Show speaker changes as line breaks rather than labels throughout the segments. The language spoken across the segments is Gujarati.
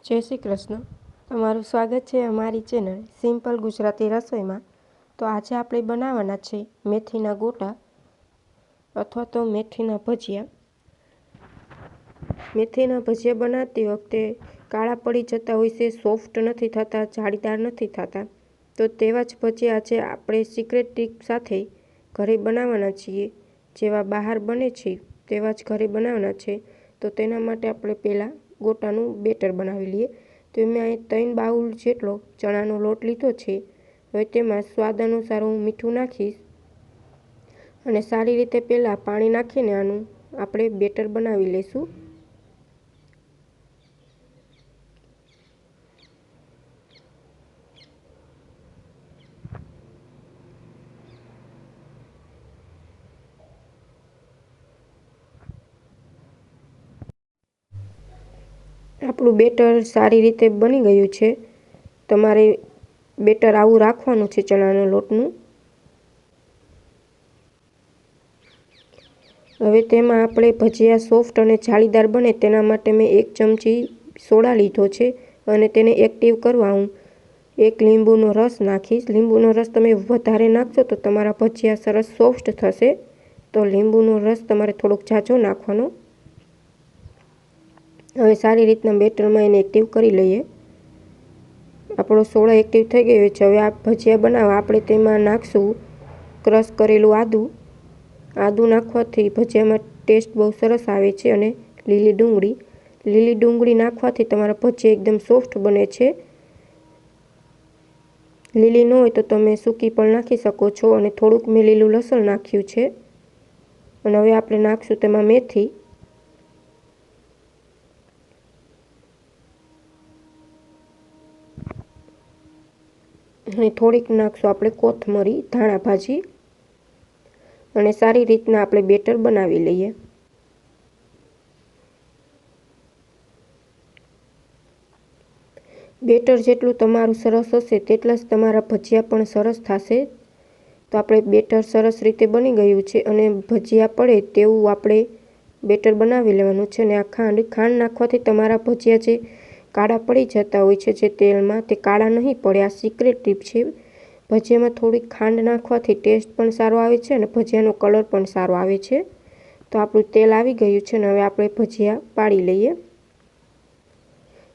જય શ્રી કૃષ્ણ. તમારું સ્વાગત છે અમારી ચેનલ સિમ્પલ ગુજરાતી રસોઈમાં. તો આજે આપણે બનાવવાના છે મેથીના ગોટા અથવા તો મેથીના ભજીયા. મેથીના ભજીયા બનાવતી વખતે કાળા પડી જતા હોય છે, સોફ્ટ નથી થતા, જાળીદાર નથી થતા. તો તેવા જ ભજીયા આજે આપણે સિક્રેટ ટ્રીક સાથે ઘરે બનાવવાના છીએ. જેવા બહાર બને છે તેવા જ ઘરે બનાવવાના છે. તો તેના માટે આપણે પહેલાં ગોટાનું બેટર બનાવી લઈએ. તો મેં અહીં 3 બાઉલ જેટલો ચણાનો લોટ લીધો છે. હવે તેમાં સ્વાદ અનુસાર હું મીઠું નાખીશ અને સારી રીતે પહેલાં પાણી નાખીને આનું આપણે બેટર બનાવી લઈશું. આપણું બેટર સારી રીતે બની ગયું છે. તમારે બેટર આવું રાખવાનું છે ચણાના લોટનું. હવે તેમાં આપણે ભજીયા સોફ્ટ અને જાળીદાર બને તેના માટે મેં 1 ચમચી સોડા લીધો છે અને તેને એક્ટિવ કરવા હું 1 લીંબુનો રસ નાખીશ. લીંબુનો રસ તમે વધારે નાખશો તો તમારા ભજીયા સરસ સોફ્ટ થશે. તો લીંબુનો રસ તમારે થોડોક ઝાઝો નાખવાનો. હવે સારી રીતના બેટરમાં એને એક્ટિવ કરી લઈએ. આપણો સોડા એક્ટિવ થઈ ગયો છે. હવે આ ભજીયા બનાવવા આપણે તેમાં નાખશું ક્રશ કરેલું આદું. આદું નાખવાથી ભજીયામાં ટેસ્ટ બહુ સરસ આવે છે. અને લીલી ડુંગળી. લીલી ડુંગળી નાખવાથી તમારા ભજીયા એકદમ સોફ્ટ બને છે. લીલી ન હોય તો તમે સૂકી પણ નાખી શકો છો. અને થોડુંક મેં લીલું લસણ નાખ્યું છે. અને હવે આપણે નાખશું તેમાં મેથી. અને થોડીક નાખશું આપણે કોથમરી, ધાણા ભાજી. અને સારી રીતના આપણે બેટર બનાવી લઈએ. બેટર જેટલું તમારું સરસ હશે તેટલા જ તમારા ભજીયા પણ સરસ થશે. તો આપણે બેટર સરસ રીતે બની ગયું છે અને ભજીયા પડે તેવું આપણે બેટર બનાવી લેવાનું છે. અને આ ખાંડ નાખવાથી તમારા ભજીયા જે કાળા પડી જતા હોય છે જે તેલમાં, તે કાળા નહીં પડે. આ સિક્રેટ ટીપ છે. ભજીયામાં થોડીક ખાંડ નાખવાથી ટેસ્ટ પણ સારો આવે છે અને ભજીયાનો કલર પણ સારો આવે છે. તો આપણું તેલ આવી ગયું છે અને હવે આપણે ભજીયા પાડી લઈએ.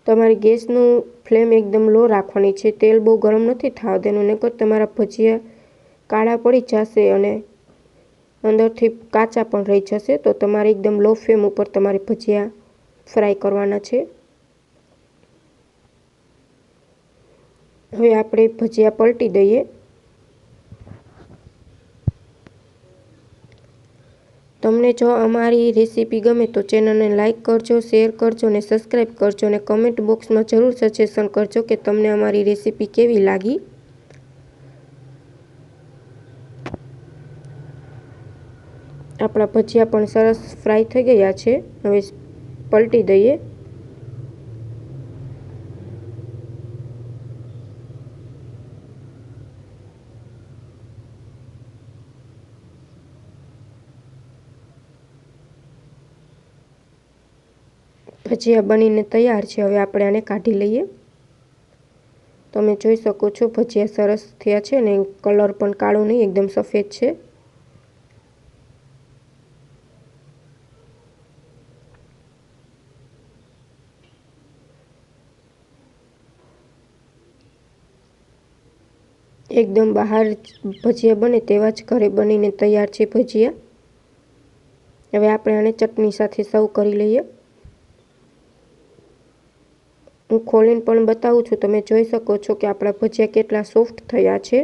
તમારી ગેસનું ફ્લેમ એકદમ લો રાખવાની છે. તેલ બહુ ગરમ નથી થવા દેવાનું, નહીંતર તમારા ભજીયા કાળા પડી જશે અને અંદરથી કાચા પણ રહી જશે. તો તમારે એકદમ લો ફ્લેમ ઉપર તમારે ભજીયા ફ્રાય કરવાના છે. હવે આપણે ભજીયા પલટી દઈએ. તમને જો અમારી રેસીપી ગમે તો ચેનલને લાઇક કરજો, શેર કરજો અને સબસ્ક્રાઈબ કરજો. અને કમેન્ટ બોક્સમાં જરૂર સજેશન કરજો કે તમને અમારી રેસીપી કેવી લાગી. આપણા ભજીયા પણ સરસ ફ્રાય થઈ ગયા છે. હવે પલટી દઈએ. ભજીયા બનીને તૈયાર છે. હવે આપણે આને કાઢી લઈએ. તમે જોઈ શકો છો ભજીયા સરસ થયા છે ને કલર પણ કાળો નહીં, એકદમ સફેદ છે. એકદમ બહાર ભજીયા બને તેવા જ ઘરે બનીને તૈયાર છે ભજીયા. હવે આપણે આને ચટણી સાથે સર્વ કરી લઈએ. હું ખોલીને પણ બતાવું છું. તમે જોઈ શકો છો કે આપણા ભજીયા કેટલા સોફ્ટ થયા છે.